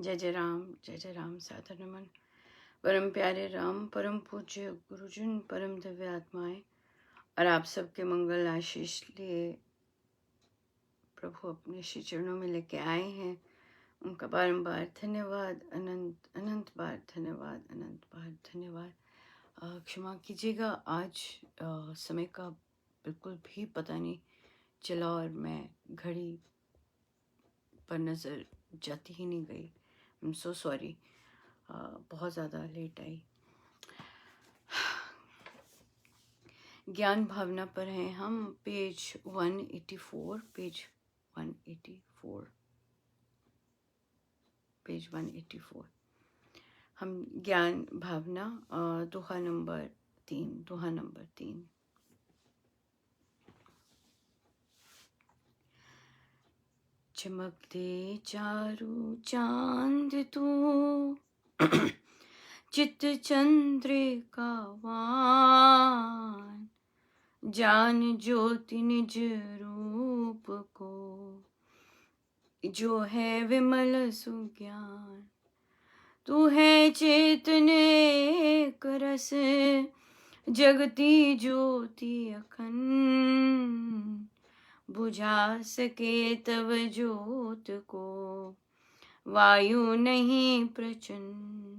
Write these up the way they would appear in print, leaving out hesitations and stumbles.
जय जय राम सादर नमन। परम प्यारे राम, परम पूज्य गुरुजन, परम दिव्य आत्माएं और आप सबके मंगल आशीष लिए प्रभु अपने श्री चरणों में लेके आए हैं। उनका बारंबार धन्यवाद, अनंत अनंत बार धन्यवाद, अनंत बार धन्यवाद। क्षमा कीजिएगा, आज समय का बिल्कुल भी पता नहीं चला और मैं घड़ी पर नज़र जाती ही नहीं गई। आई एम सो सॉरी, बहुत ज़्यादा लेट आई। ज्ञान भावना पर हैं हम, पेज 184, पेज 184। हम ज्ञान भावना दोहा नंबर 3। चमकते चारू चांद तू चित चंद्रिका वान, जान ज्योति निज रूप को, जो है विमल सुज्ञान। तू है चेतन एक रस, जगती ज्योति अखंड, बुझा सके तव ज्योत को, वायु नहीं प्रचंड।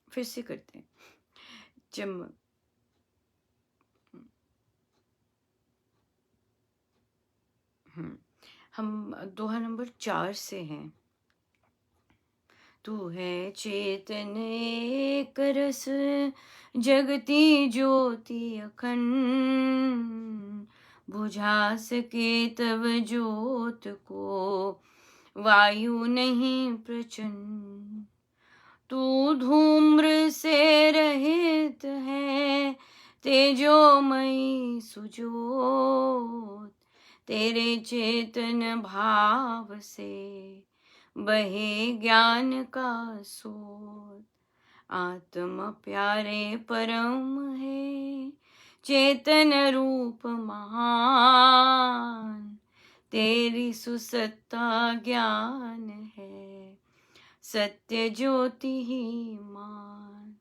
फिर से करते हैं। हम दोहा नंबर 4 से हैं। तू है चेतन एक रस, जगती ज्योति अखंड, बुझा सके तव ज्योत को, वायु नहीं प्रचंड। तू धूम्र से रहित है, तेजोमयी सुजोत, तेरे चेतन भाव से बहे ज्ञान का सोत। आत्म प्यारे परम है, चेतन रूप महान, तेरी सुसत्ता ज्ञान है, सत्य ज्योति ही मान।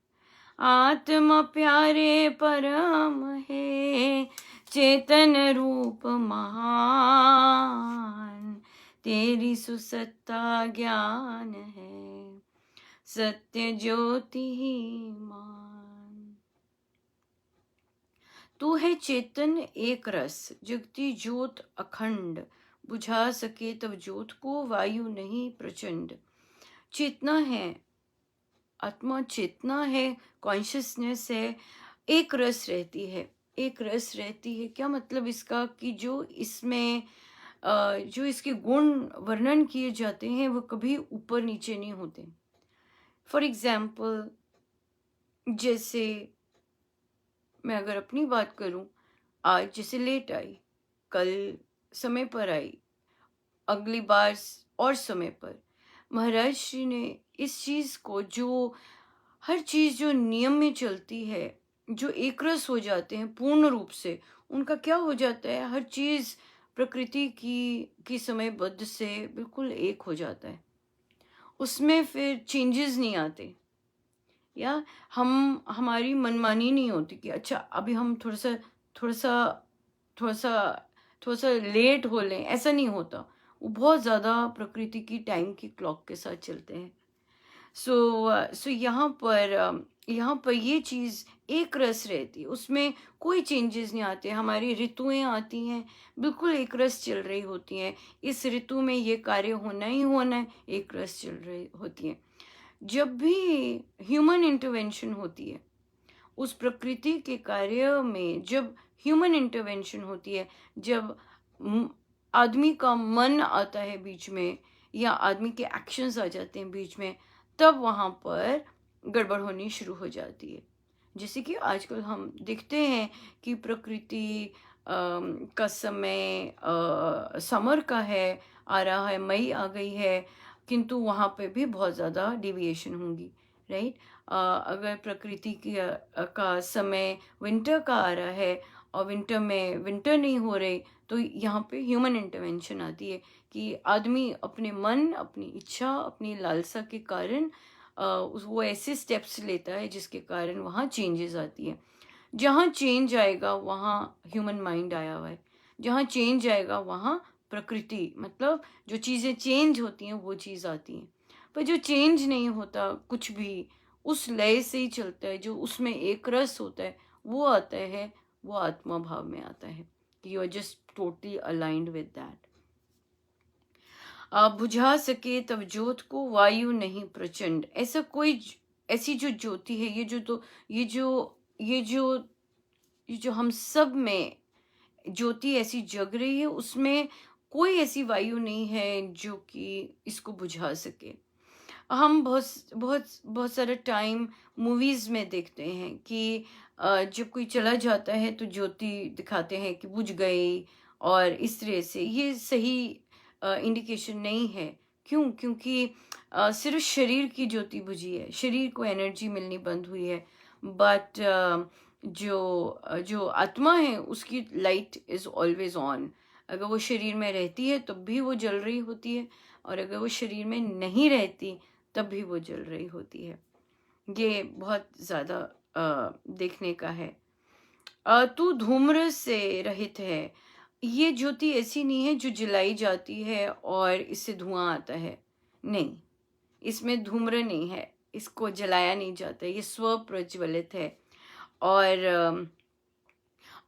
आत्मा प्यारे परम है, चेतन रूप महान, तेरी सुसत्ता ज्ञान है, सत्य ज्योति ही मान। तू है चेतन एक रस, जगती ज्योत अखंड, बुझा सके तब ज्योत को, वायु नहीं प्रचंड। चेतना है, आत्मा चेतना है, कॉन्शियसनेस है, एक रस रहती है। एक रस रहती है क्या मतलब इसका कि जो इसमें जो इसके गुण वर्णन किए जाते हैं वो कभी ऊपर नीचे नहीं होते। फॉर एग्जाम्पल, जैसे मैं अगर अपनी बात करूं, आज जैसे लेट आई, कल समय पर आई, अगली बार और समय पर। महाराज श्री ने इस चीज़ को, जो हर चीज़ जो नियम में चलती है, जो एकरस हो जाते हैं पूर्ण रूप से, उनका क्या हो जाता है, हर चीज़ प्रकृति की समयबद्ध से बिल्कुल एक हो जाता है। उसमें फिर चेंजेस नहीं आते, या हमारी मनमानी नहीं होती कि अच्छा अभी हम थोड़ा सा थोड़ा सा थोड़ा सा थोड़ा सा लेट हो लें, ऐसा नहीं होता। वो बहुत ज़्यादा प्रकृति की टाइम की क्लॉक के साथ चलते हैं। सो यहाँ पर ये चीज़ एक रस रहती है, उसमें कोई चेंजेस नहीं आते। हमारी ऋतुएं आती हैं, बिल्कुल एक रस चल रही होती हैं। इस ऋतु में ये कार्य होना ही होना है, एक रस चल रही होती हैं। जब भी ह्यूमन इंटरवेंशन होती है उस प्रकृति के कार्य में, जब ह्यूमन इंटरवेंशन होती है, जब आदमी का मन आता है बीच में, या आदमी के एक्शंस आ जाते हैं बीच में, तब वहाँ पर गड़बड़ होनी शुरू हो जाती है। जैसे कि आजकल हम देखते हैं कि प्रकृति का समय समर का है, आ रहा है, मई आ गई है, किंतु वहाँ पे भी बहुत ज़्यादा डिविएशन होंगी, राइट। अगर प्रकृति की का समय विंटर का आ रहा है और विंटर में विंटर नहीं हो रहे, तो यहाँ पे ह्यूमन इंटरवेंशन आती है कि आदमी अपने मन, अपनी इच्छा, अपनी लालसा के कारण वो ऐसे स्टेप्स लेता है जिसके कारण वहाँ चेंजेस आती है। जहाँ चेंज आएगा वहाँ ह्यूमन माइंड आया हुआ है, जहाँ चेंज आएगा वहाँ प्रकृति, मतलब जो चीज़ें चेंज होती हैं वो चीज़ आती हैं। पर जो चेंज नहीं होता कुछ भी, उस लय से ही चलता है, जो उसमें एक रस होता है वो आता है, वो आत्मा भाव में आता है कि you are just totally aligned with that. आप बुझा सके तब ज्योत को वायु नहीं प्रचंड, ऐसा कोई ऐसी जो ज्योति है, ये जो ये जो ये जो हम सब में ज्योति ऐसी जग रही है, उसमें कोई ऐसी वायु नहीं है जो कि इसको बुझा सके। हम बहुत बहुत बहुत सारा टाइम मूवीज में देखते हैं कि जब कोई चला जाता है तो ज्योति दिखाते हैं कि बुझ गई, और इस तरह से ये सही इंडिकेशन नहीं है। क्यों? क्योंकि सिर्फ शरीर की ज्योति बुझी है, शरीर को एनर्जी मिलनी बंद हुई है, बट जो आत्मा है उसकी लाइट इज ऑलवेज ऑन। अगर वो शरीर में रहती है तब भी वो जल रही होती है, और अगर वो शरीर में नहीं रहती तब भी वो जल रही होती है। ये बहुत ज़्यादा देखने का है। तू धूम्र से रहित है, ये ज्योति ऐसी नहीं है जो जलाई जाती है और इससे धुआं आता है। नहीं, इसमें धूम्र नहीं है, इसको जलाया नहीं जाता, ये स्व प्रज्वलित है। और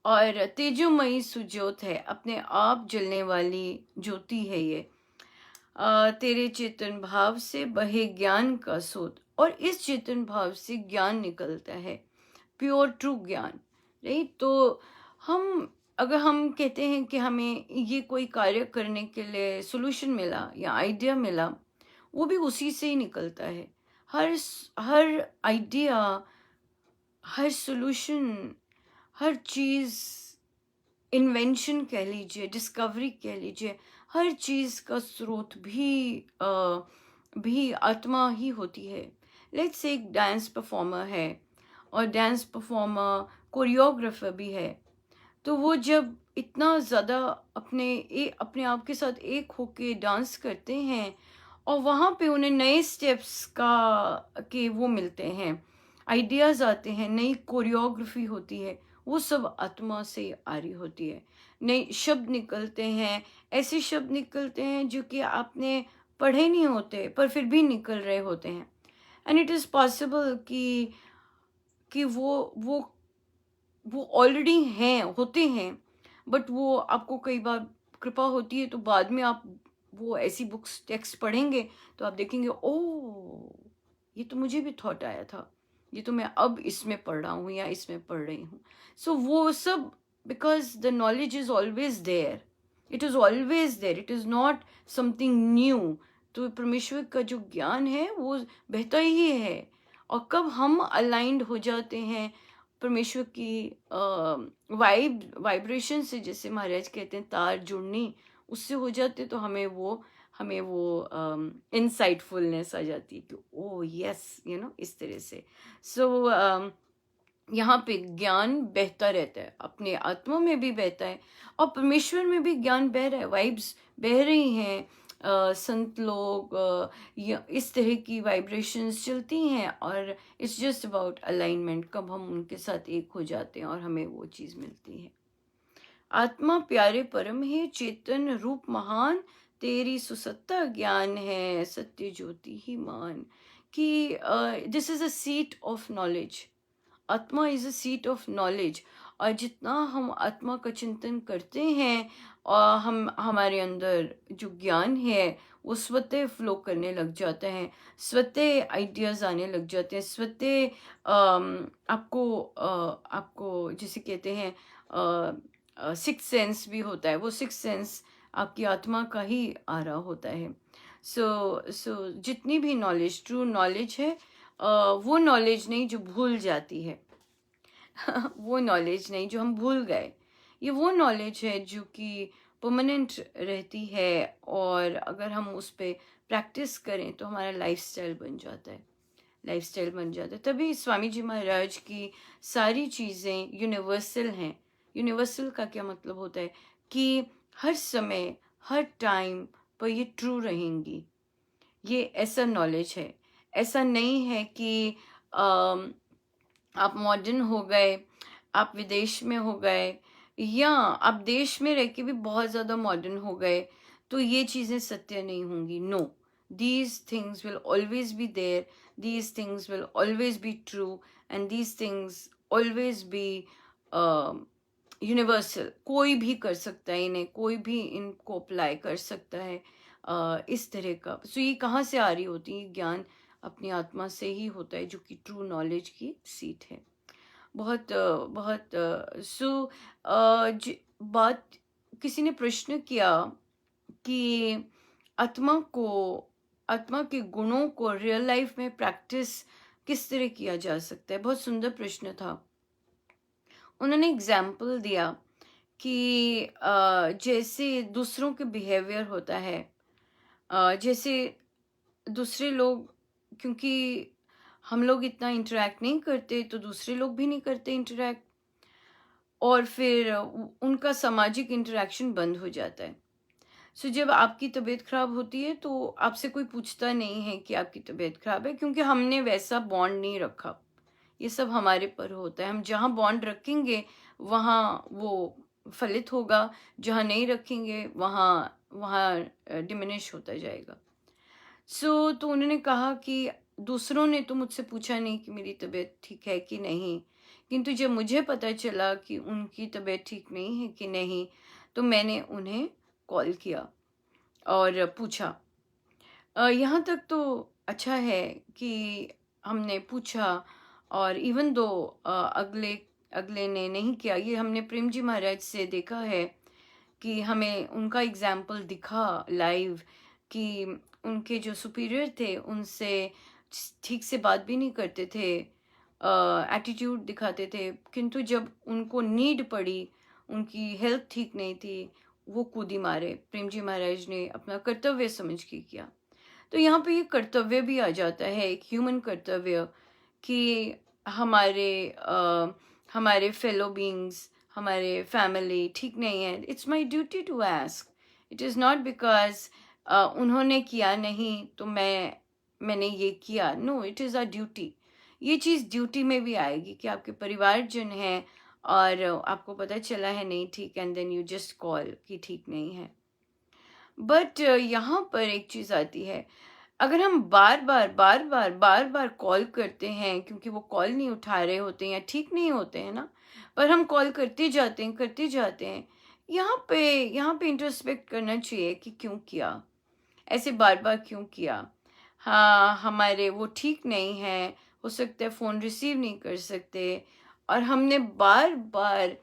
और तेजोमयी सुज्योत है, अपने आप जलने वाली ज्योति है ये। तेरे चेतन भाव से बहे ज्ञान का स्रोत, और इस चेतन भाव से ज्ञान निकलता है, प्योर ट्रू ज्ञान। राइट? तो हम अगर हम कहते हैं कि हमें ये कोई कार्य करने के लिए सोल्यूशन मिला या आइडिया मिला, वो भी उसी से ही निकलता है। हर आइडिया, हर सोल्यूशन, हर चीज़, इन्वेंशन कह लीजिए, डिस्कवरी कह लीजिए, हर चीज़ का स्रोत भी आत्मा ही होती है। लेट्स से एक डांस परफॉर्मर है, और डांस परफॉर्मर कोरियोग्राफर भी है, तो वो जब इतना ज़्यादा अपने आप के साथ एक होके डांस करते हैं, और वहाँ पे उन्हें नए स्टेप्स के वो मिलते हैं, आइडियाज़ आते हैं, नई कोरियोग्राफी होती है, वो सब आत्मा से आ रही होती है। नए शब्द निकलते हैं, ऐसे शब्द निकलते हैं जो कि आपने पढ़े नहीं होते पर फिर भी निकल रहे होते हैं। एंड इट इज़ पॉसिबल कि वो ऑलरेडी हैं, होते हैं, बट वो आपको कई बार कृपा होती है तो बाद में आप वो ऐसी बुक्स टेक्स्ट पढ़ेंगे तो आप देखेंगे, ओह, ये तो मुझे भी थॉट आया था, ये तो मैं अब इसमें पढ़ रहा हूँ या इसमें पढ़ रही हूँ। सो वो सब because the knowledge is always there, it is always there, it is not something new. तो परमेश्वर का जो ज्ञान है वो बहता ही है, और कब हम अलाइंड हो जाते हैं परमेश्वर की वाइब्रेशन से, जैसे महाराज कहते हैं तार जुड़नी, उससे हो जाते, तो हमें वो इनसाइटफुलनेस आ जाती है कि ओ यस, इस तरह से। सो यहाँ पे ज्ञान बहता रहता है, अपने आत्मा में भी बहता है और परमेश्वर में भी ज्ञान बह रहा है, वाइब्स बह रही हैं। संत लोग या इस तरह की वाइब्रेशंस चलती हैं, और इट्स जस्ट अबाउट अलाइनमेंट, कब हम उनके साथ एक हो जाते हैं और हमें वो चीज़ मिलती है। आत्मा प्यारे परम है, चेतन रूप महान, तेरी सुसत्ता ज्ञान है, सत्य ज्योति ही मान। कि this is a seat of knowledge, आत्मा is a seat of knowledge. और जितना हम आत्मा का चिंतन करते हैं, और हमारे अंदर जो ज्ञान है वो स्वतः फ्लो करने लग जाता है, स्वतः आइडियाज आने लग जाते हैं, स्वतः आपको जिसे कहते हैं सिक्स सेंस भी होता है, वो सिक्स सेंस आपकी आत्मा का ही आ रहा होता है। सो जितनी भी नॉलेज, ट्रू नॉलेज है, वो नॉलेज नहीं जो भूल जाती है वो नॉलेज नहीं जो हम भूल गए, ये वो नॉलेज है जो कि परमानेंट रहती है, और अगर हम उस पर प्रैक्टिस करें तो हमारा लाइफस्टाइल बन जाता है, तभी स्वामी जी महाराज की सारी चीज़ें यूनिवर्सल हैं, यूनिवर्सल का क्या मतलब होता है कि हर समय हर टाइम पर ये ट्रू रहेंगी। ये ऐसा नॉलेज है। ऐसा नहीं है कि अम, आप मॉडर्न हो गए, आप विदेश में हो गए, या आप देश में रह के भी बहुत ज़्यादा मॉडर्न हो गए, तो ये चीज़ें सत्य नहीं होंगी। No, these things will always be there, these things will always be true, and these things always be universal. कोई भी कर सकता है इन्हें, कोई भी इनको अप्लाई कर सकता है। इस तरह का, सो ये कहाँ से आ रही होती है? ज्ञान अपनी आत्मा से ही होता है, जो कि ट्रू नॉलेज की सीट है। बहुत बहुत बात, किसी ने प्रश्न किया कि आत्मा को, आत्मा के गुणों को रियल लाइफ में प्रैक्टिस किस तरह किया जा सकता है। बहुत सुंदर प्रश्न था। उन्होंने एग्जाम्पल दिया कि जैसे दूसरों के बिहेवियर होता है, जैसे दूसरे लोग, क्योंकि हम लोग इतना इंटरेक्ट नहीं करते, तो दूसरे लोग भी नहीं करते इंटरेक्ट, और फिर उनका सामाजिक इंटरेक्शन बंद हो जाता है। सो जब आपकी तबीयत खराब होती है तो आपसे कोई पूछता नहीं है कि आपकी तबीयत खराब है, क्योंकि हमने वैसा बॉन्ड नहीं रखा। ये सब हमारे पर होता है। हम जहाँ बॉन्ड रखेंगे वहाँ वो फलित होगा, जहाँ नहीं रखेंगे वहाँ वहाँ डिमिनिश होता जाएगा। तो उन्होंने कहा कि दूसरों ने तो मुझसे पूछा नहीं कि मेरी तबीयत ठीक है कि नहीं, किंतु जब मुझे पता चला कि उनकी तबीयत ठीक नहीं है कि नहीं, तो मैंने उन्हें कॉल किया और पूछा। यहाँ तक तो अच्छा है कि हमने पूछा, और इवन दो अगले अगले ने नहीं किया। ये हमने प्रेम जी महाराज से देखा है कि हमें उनका एग्जाम्पल दिखा लाइव, कि उनके जो सुपीरियर थे उनसे ठीक से बात भी नहीं करते थे, एटीट्यूड दिखाते थे, किंतु जब उनको नीड पड़ी, उनकी हेल्थ ठीक नहीं थी, वो कूदी मारे। प्रेम जी महाराज ने अपना कर्तव्य समझ के किया। तो यहाँ पे ये कर्तव्य भी आ जाता है, एक ह्यूमन कर्तव्य, कि हमारे हमारे फेलो बींग्स, हमारे फैमिली ठीक नहीं है। It's my duty to ask. It is not because उन्होंने किया नहीं तो मैंने ये किया। No, it is a duty. ये चीज़ ड्यूटी में भी आएगी कि आपके परिवारजन हैं और आपको पता चला है नहीं ठीक, and then you just call कि ठीक नहीं है। बट यहाँ पर एक चीज़ आती है, अगर हम बार बार कॉल करते हैं, क्योंकि वो कॉल नहीं उठा रहे होते हैं या ठीक नहीं होते हैं ना, पर हम कॉल करते जाते हैं, यहाँ पे इंट्रोस्पेक्ट करना चाहिए कि क्यों किया, ऐसे बार बार क्यों किया। हाँ, हमारे वो ठीक नहीं है, हो सकता है फ़ोन रिसीव नहीं कर सकते, और हमने बार बार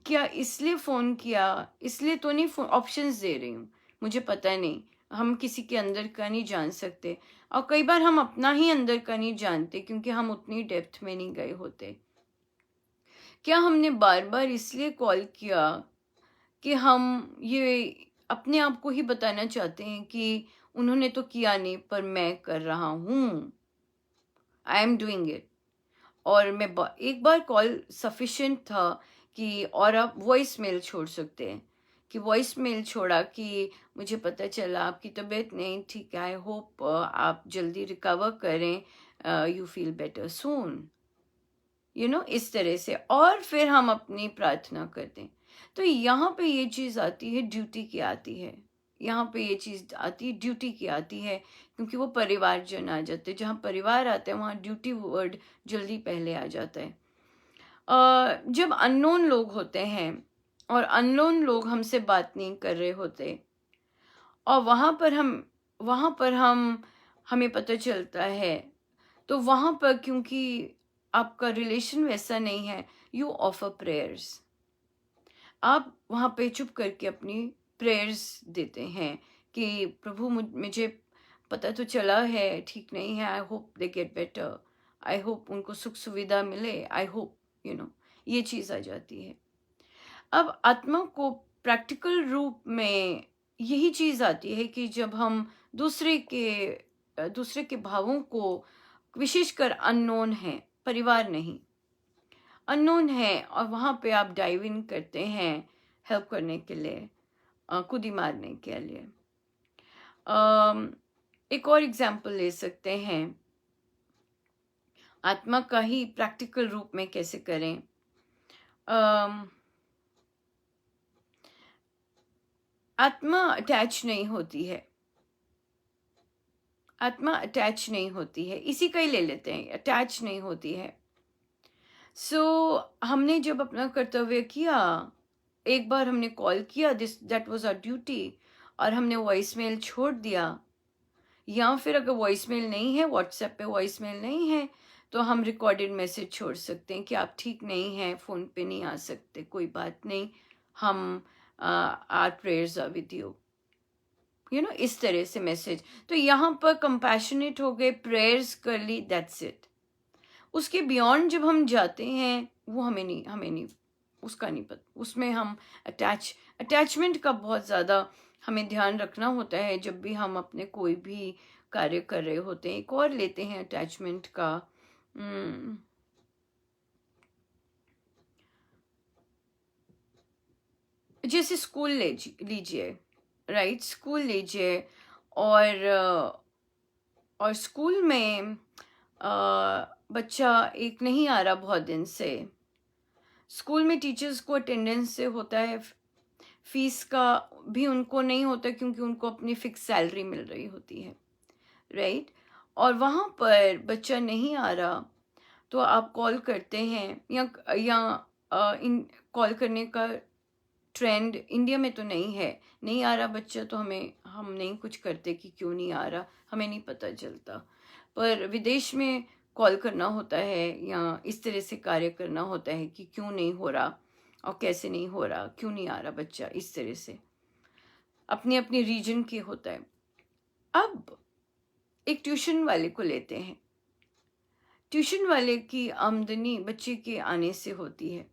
क्या इसलिए फ़ोन किया, इसलिए तो नहीं फ़ोन ऑप्शंस दे रही हूँ, मुझे पता नहीं। हम किसी के अंदर का नहीं जान सकते, और कई बार हम अपना ही अंदर का नहीं जानते, क्योंकि हम उतनी डेप्थ में नहीं गए होते। क्या हमने बार बार इसलिए कॉल किया कि हम ये अपने आप को ही बताना चाहते हैं कि उन्होंने तो किया नहीं पर मैं कर रहा हूँ, आई एम डूइंग इट। और एक बार कॉल सफिशिएंट था कि, और आप वॉइस मेल छोड़ सकते हैं, कि वॉइस मेल छोड़ा कि मुझे पता चला आपकी तबीयत नहीं ठीक है, आई होप आप जल्दी रिकवर करें, यू फील बेटर सून, इस तरह से, और फिर हम अपनी प्रार्थना करते हैं। तो यहाँ पे ये चीज़ आती है, ड्यूटी की आती है। यहाँ पे ये चीज़ आती है, ड्यूटी की आती है, क्योंकि वो परिवारजन आ जाते हैं। जहाँ परिवार आता है वहाँ ड्यूटी वर्ड जल्दी पहले आ जाता है। जब अननोन लोग होते हैं और अननोन लोग हमसे बात नहीं कर रहे होते, और वहाँ पर हम हमें पता चलता है, तो वहाँ पर क्योंकि आपका रिलेशन वैसा नहीं है, यू ऑफर प्रेयर्स। आप वहाँ पे चुप करके अपनी प्रेयर्स देते हैं कि प्रभु, मुझे पता तो चला है ठीक नहीं है, I hope they get better, I hope उनको सुख सुविधा मिले, आई होप, ये चीज़ आ जाती है। अब आत्मा को प्रैक्टिकल रूप में यही चीज़ आती है कि जब हम दूसरे के भावों को, विशेषकर अननोन है, परिवार नहीं, अननोन है, और वहाँ पे आप डाइव इन करते हैं हेल्प करने के लिए, कुदी मारने के लिए। एक और एग्जाम्पल ले सकते हैं, आत्मा का ही प्रैक्टिकल रूप में कैसे करें। आत्मा अटैच नहीं होती है, आत्मा अटैच नहीं होती है, इसी का ही ले लेते हैं, अटैच नहीं होती है। हमने जब अपना कर्तव्य किया, एक बार हमने कॉल किया, this that was our duty, और हमने वॉइस मेल छोड़ दिया, या फिर अगर वॉइस मेल नहीं है, व्हाट्सएप पे वॉइस मेल नहीं है, तो हम रिकॉर्डेड मैसेज छोड़ सकते हैं कि आप ठीक नहीं हैं, फ़ोन पे नहीं आ सकते, कोई बात नहीं, हम are prayers are with you no, इस तरह से मैसेज। तो यहाँ पर कंपैशनेट हो गए, प्रेयर्स कर ली, दैट्स इट। उसके बियॉन्ड जब हम जाते हैं, वो हमें नहीं उसका नहीं पता, उसमें हम अटैचमेंट का बहुत ज़्यादा हमें ध्यान रखना होता है जब भी हम अपने कोई भी कार्य कर रहे होते हैं। एक और लेते हैं अटैचमेंट का, जैसे स्कूल लीजिए, राइट, स्कूल लीजिए, और स्कूल में बच्चा एक नहीं आ रहा बहुत दिन से, स्कूल में टीचर्स को अटेंडेंस से होता है, फीस का भी उनको नहीं होता क्योंकि उनको अपनी फिक्स सैलरी मिल रही होती है, राइट। और वहाँ पर बच्चा नहीं आ रहा, तो आप कॉल करते हैं, या इन कॉल करने का ट्रेंड इंडिया में तो नहीं है, नहीं आ रहा बच्चा, तो हम नहीं कुछ करते कि क्यों नहीं आ रहा, हमें नहीं पता चलता। पर विदेश में कॉल करना होता है, या इस तरह से कार्य करना होता है कि क्यों नहीं हो रहा, और कैसे नहीं हो रहा, क्यों नहीं आ रहा बच्चा, इस तरह से अपनी अपनी रीजन की होता है। अब एक ट्यूशन वाले को लेते हैं, ट्यूशन वाले की आमदनी बच्चे के आने से होती है।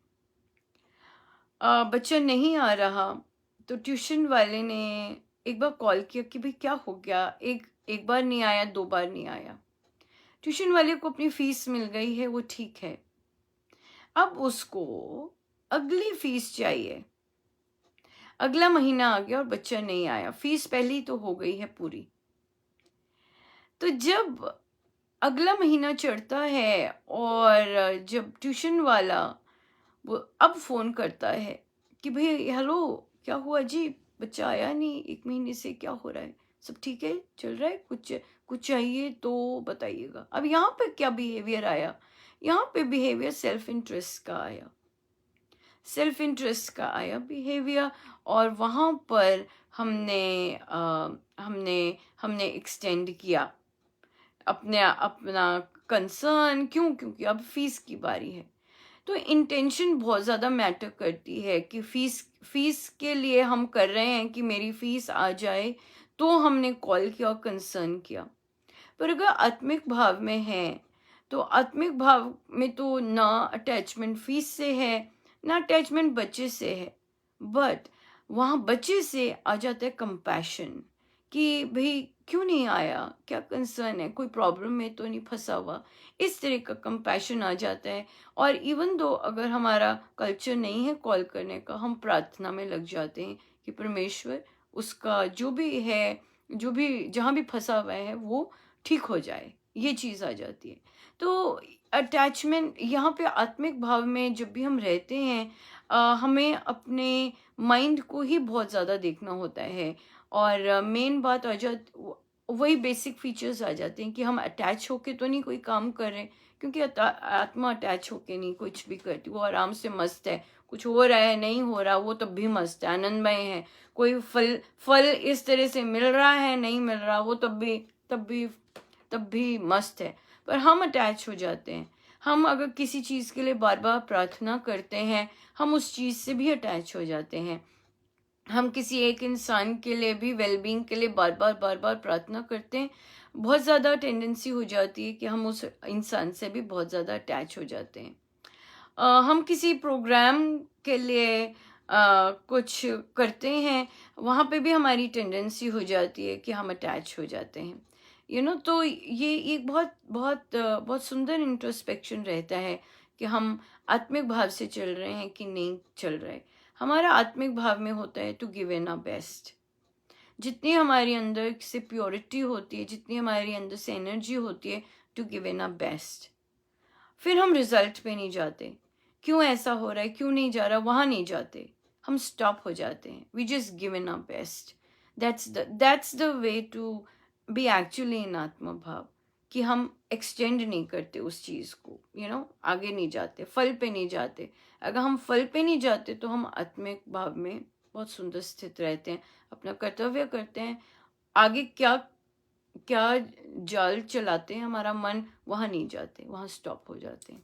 बच्चा नहीं आ रहा, तो ट्यूशन वाले ने एक बार कॉल किया कि भाई क्या हो गया, एक बार नहीं आया, 2 बार नहीं आया। ट्यूशन वाले को अपनी फीस मिल गई है, वो ठीक है, अब उसको अगली फीस चाहिए। अगला महीना आ गया और बच्चा नहीं आया, फीस पहले ही तो हो गई है पूरी। तो जब अगला महीना चढ़ता है, और जब ट्यूशन वाला वो अब फ़ोन करता है कि भाई हेलो, क्या हुआ जी, बच्चा आया नहीं, 1 महीने से क्या हो रहा है, सब ठीक है, चल रहा है, कुछ चाहिए तो बताइएगा। अब यहाँ पे क्या बिहेवियर आया, यहाँ पे बिहेवियर सेल्फ इंटरेस्ट का आया बिहेवियर, और वहाँ पर हमने एक्सटेंड किया अपना कंसर्न। क्यों? क्योंकि अब फीस की बारी है। तो इंटेंशन बहुत ज़्यादा मैटर करती है कि फीस के लिए हम कर रहे हैं कि मेरी फीस आ जाए, तो हमने कॉल किया और कंसर्न किया। पर अगर आत्मिक भाव में है, तो आत्मिक भाव में तो ना अटैचमेंट फीस से है, ना अटैचमेंट बच्चे से है, बट वहाँ बच्चे से आ जाता है कंपैशन कि भाई क्यों नहीं आया, क्या कंसर्न है, कोई प्रॉब्लम में तो नहीं फंसा हुआ, इस तरह का कंपैशन आ जाता है। और इवन दो अगर हमारा कल्चर नहीं है कॉल करने का, हम प्रार्थना में लग जाते हैं कि परमेश्वर उसका जो भी है, जो भी जहाँ भी फंसा हुआ है वो ठीक हो जाए, ये चीज़ आ जाती है। तो अटैचमेंट यहाँ पे आत्मिक भाव में जब भी हम रहते हैं, हमें अपने माइंड को ही बहुत ज़्यादा देखना होता है, और मेन बात आ जाती, वही बेसिक फीचर्स आ जाते हैं कि हम अटैच होके तो नहीं कोई काम कर रहे हैं, क्योंकि आत्मा अटैच होके नहीं कुछ भी करती, वो आराम से मस्त है, कुछ हो रहा है नहीं हो रहा वो तब भी मस्त है, आनंदमय है, कोई फल इस तरह से मिल रहा है नहीं मिल रहा वो तब भी मस्त है। पर हम अटैच हो जाते हैं, हम अगर किसी चीज़ के लिए बार बार प्रार्थना करते हैं, हम उस चीज़ से भी अटैच हो जाते हैं। हम किसी एक इंसान के लिए भी वेलबींग के लिए बार बार प्रार्थना करते हैं, बहुत ज़्यादा टेंडेंसी हो जाती है कि हम उस इंसान से भी बहुत ज़्यादा अटैच हो जाते हैं। हम किसी प्रोग्राम के लिए कुछ करते हैं, वहाँ पे भी हमारी टेंडेंसी हो जाती है कि हम अटैच हो जाते हैं, तो ये एक बहुत बहुत बहुत सुंदर इंट्रोस्पेक्शन रहता है कि हम आत्मिक भाव से चल रहे हैं कि नहीं चल रहे। हमारा आत्मिक भाव में होता है to give in our best. जितनी हमारे अंदर से प्योरिटी होती है, जितनी हमारे अंदर से एनर्जी होती है, to give in our best. फिर हम रिजल्ट पे नहीं जाते, क्यों ऐसा हो रहा है, क्यों नहीं जा रहा, वहाँ नहीं जाते, हम स्टॉप हो जाते हैं। We just give in our best. That's the way to be actually in आत्मा भाव, कि हम एक्सटेंड नहीं करते उस चीज़ को, आगे नहीं जाते, फल पे नहीं जाते। अगर हम फल पे नहीं जाते तो हम आत्मिक भाव में बहुत सुंदर स्थित रहते हैं, अपना कर्तव्य करते हैं। आगे क्या क्या जाल चलाते हैं हमारा मन, वहाँ नहीं जाते, वहाँ स्टॉप हो जाते हैं।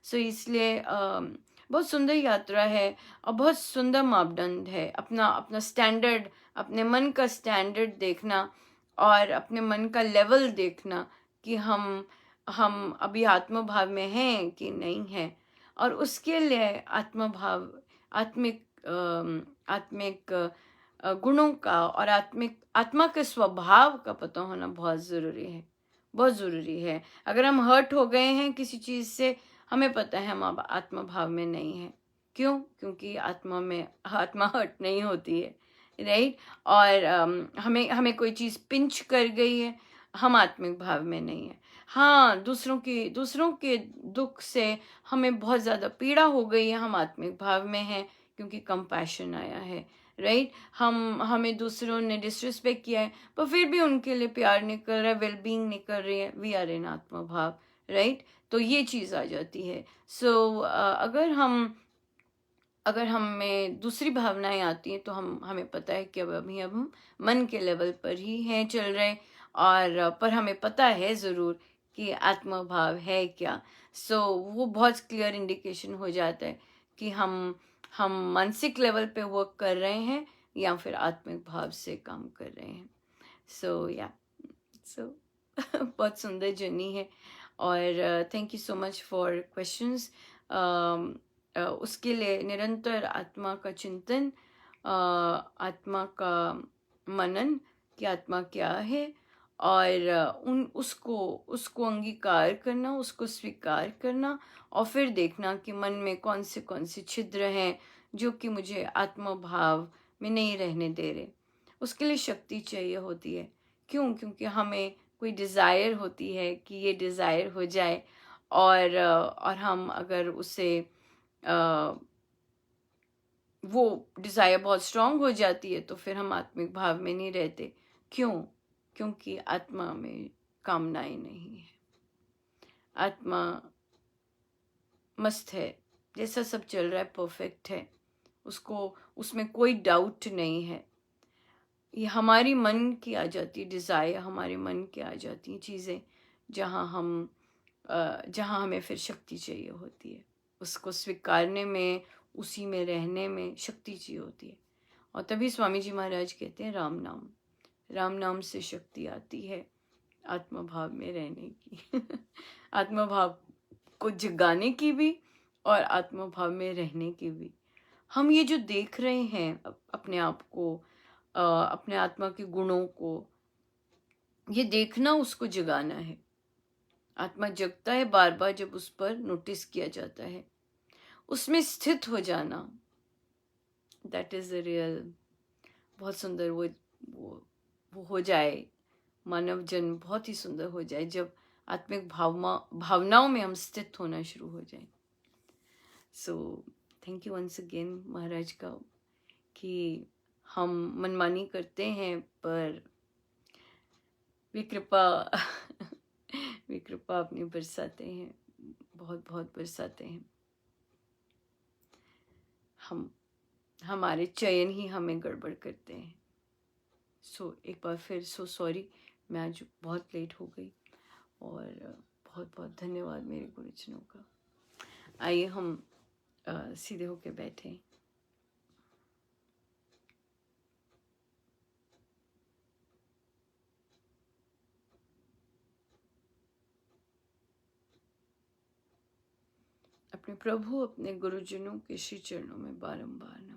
सो इसलिए बहुत सुंदर यात्रा है और बहुत सुंदर मापदंड है। अपना अपना स्टैंडर्ड, अपने मन का स्टैंडर्ड देखना और अपने मन का लेवल देखना कि हम अभी आत्मभाव में हैं कि नहीं हैं। और उसके लिए आत्मभाव, आत्मिक आत्मिक गुणों का और आत्मा के स्वभाव का पता होना बहुत ज़रूरी है, बहुत ज़रूरी है। अगर हम हर्ट हो गए हैं किसी चीज़ से, हमें पता है हम अब आत्मा भाव में नहीं है। क्यों? क्योंकि आत्मा हर्ट नहीं होती है, राइट। और हमें कोई चीज़ पिंच कर गई है, हम आत्मिक भाव में नहीं है। हाँ, दूसरों के दुख से हमें बहुत ज़्यादा पीड़ा हो गई है, हम आत्मिक भाव में हैं, क्योंकि कंपैशन आया है, राइट। हमें दूसरों ने डिसरिस्पेक्ट किया है, पर फिर भी उनके लिए प्यार निकल रहा है, वेलबींग निकल रही है, वी आर इन आत्मा भाव, राइट। तो ये चीज़ आ जाती है। सो अगर हमें दूसरी भावनाएं आती हैं तो हमें पता है कि अभी हम मन के लेवल पर ही हैं चल रहे, और पर हमें पता है ज़रूर कि आत्मा भाव है क्या। सो वो बहुत क्लियर इंडिकेशन हो जाता है कि हम मानसिक लेवल पे वर्क कर रहे हैं या फिर आत्मिक भाव से काम कर रहे हैं। सो या सो बहुत सुंदर जर्नी है। और thank you so much for questions. उसके लिए निरंतर आत्मा का चिंतन, आत्मा का मनन कि आत्मा क्या है, और उन उसको उसको अंगीकार करना, उसको स्वीकार करना, और फिर देखना कि मन में कौन से छिद्र हैं जो कि मुझे आत्मा भाव में नहीं रहने दे रहे। उसके लिए शक्ति चाहिए होती है। क्यों? क्योंकि हमें कोई डिज़ायर होती है कि ये डिज़ायर हो जाए, और हम अगर उसे वो डिज़ायर बहुत स्ट्रांग हो जाती है तो फिर हम आत्मिक भाव में नहीं रहते। क्यों? क्योंकि आत्मा में कामनाएं नहीं है, आत्मा मस्त है, जैसा सब चल रहा है परफेक्ट है, उसको उसमें कोई डाउट नहीं है। ये हमारी मन की आ जाती डिज़ायर, हमारे मन की आ जाती चीज़ें जहाँ हमें फिर शक्ति चाहिए होती है, उसको स्वीकारने में, उसी में रहने में शक्ति चाहिए होती है। और तभी स्वामी जी महाराज कहते हैं राम नाम से शक्ति आती है आत्मा भाव में रहने की आत्मा भाव को जगाने की भी और आत्मा भाव में रहने की भी। हम ये जो देख रहे हैं अपने आप को, अपने आत्मा के गुणों को, ये देखना उसको जगाना है। आत्मा जगता है बार बार जब उस पर नोटिस किया जाता है, उसमें स्थित हो जाना, दैट इज द रियल। बहुत सुंदर वो हो जाए, मानव जन्म बहुत ही सुंदर हो जाए जब आत्मिक भावनाओं में हम स्थित होना शुरू हो जाए। So thank you once again महाराज का कि हम मनमानी करते हैं, पर वे कृपा वे कृपा अपनी बरसाते हैं, बहुत बहुत बरसाते हैं। हमारे चयन ही हमें गड़बड़ करते हैं। एक बार फिर सॉरी, मैं आज बहुत लेट हो गई, और बहुत बहुत धन्यवाद मेरे गुरुजनों का। आइए हम सीधे होके बैठे। अपने प्रभु, अपने गुरुजनों के श्री चरणों में बारंबार नमन।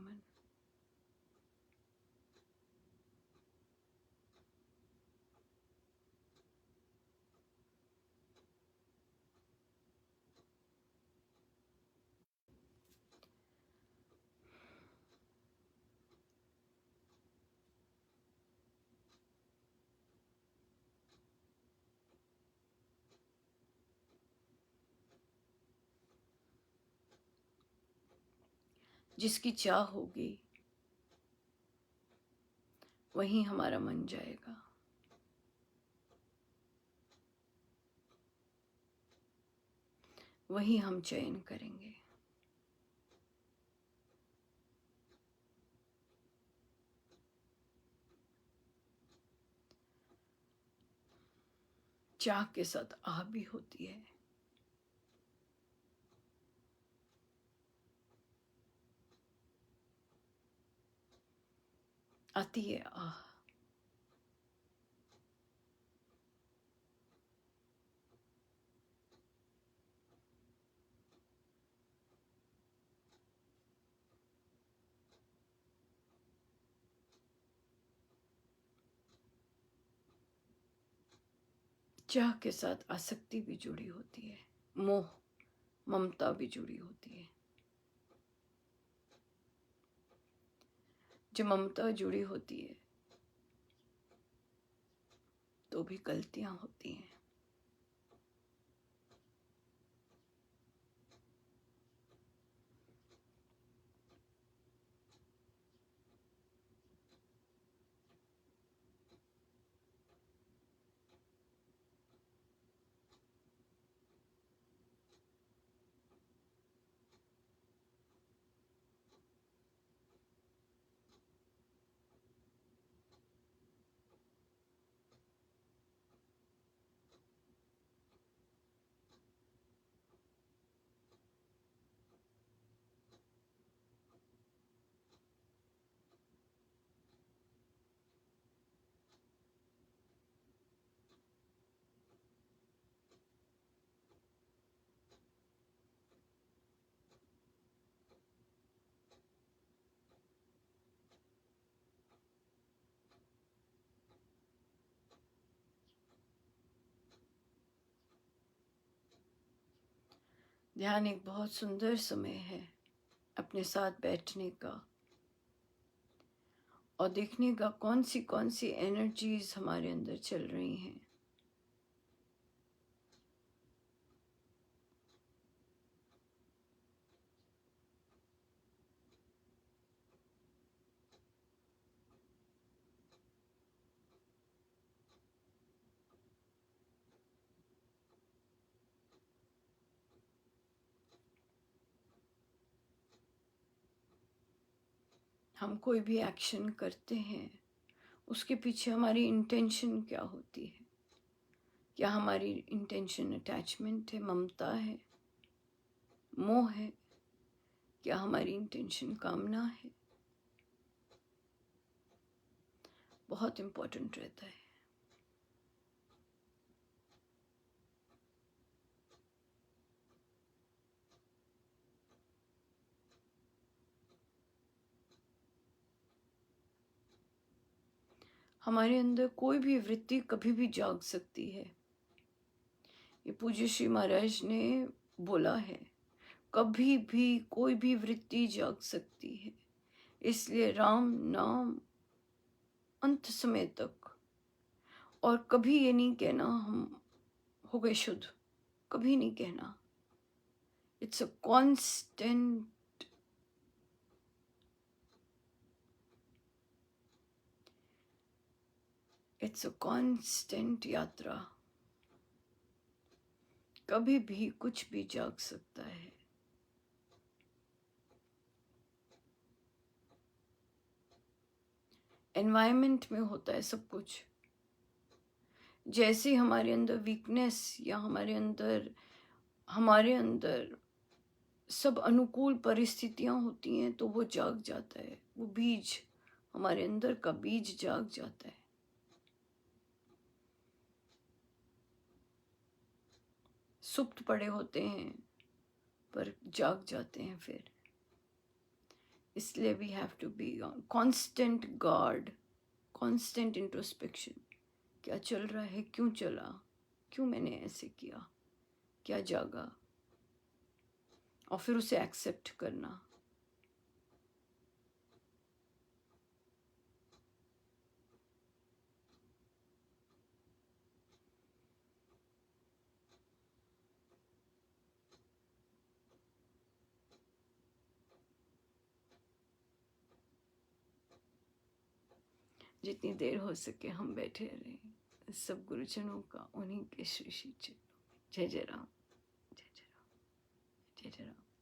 जिसकी चाह होगी वहीं हमारा मन जाएगा। वही हम चयन करेंगे। चाह के साथ आह भी होती है। आती है आह। चाह के साथ आसक्ति भी जुड़ी होती है, मोह ममता भी जुड़ी होती है। जब ममता जुड़ी होती है तो भी गलतियां होती हैं। ध्यान एक बहुत सुंदर समय है अपने साथ बैठने का और देखने का कौन सी एनर्जीज हमारे अंदर चल रही हैं। हम कोई भी एक्शन करते हैं उसके पीछे हमारी इंटेंशन क्या होती है? क्या हमारी इंटेंशन अटैचमेंट है, ममता है, मोह है? क्या हमारी इंटेंशन कामना है? बहुत इम्पोर्टेंट रहता है। हमारे अंदर कोई भी वृत्ति कभी भी जाग सकती है। ये पूज्य श्री महाराज ने बोला है, कभी भी कोई भी वृत्ति जाग सकती है। इसलिए राम नाम अंत समय तक, और कभी ये नहीं कहना हम हो गए शुद्ध, कभी नहीं कहना। It's a constant, it's a constant यात्रा। कभी भी कुछ भी जाग सकता है। एनवायरमेंट में होता है सब कुछ। जैसे हमारे अंदर वीकनेस या हमारे अंदर सब अनुकूल परिस्थितियां होती हैं तो वो जाग जाता है। वो बीज, हमारे अंदर का बीज जाग जाता है। सुप्त पड़े होते हैं पर जाग जाते हैं फिर। इसलिए we have to be on constant guard, constant introspection. क्या चल रहा है, क्यों चला, क्यों मैंने ऐसे किया, क्या जागा, और फिर उसे एक्सेप्ट करना। जितनी देर हो सके हम बैठे रहें सब गुरुजनों का, उन्हीं के श्री श्री चरणों में। जय जय राम, जय जय राम, जय जय राम।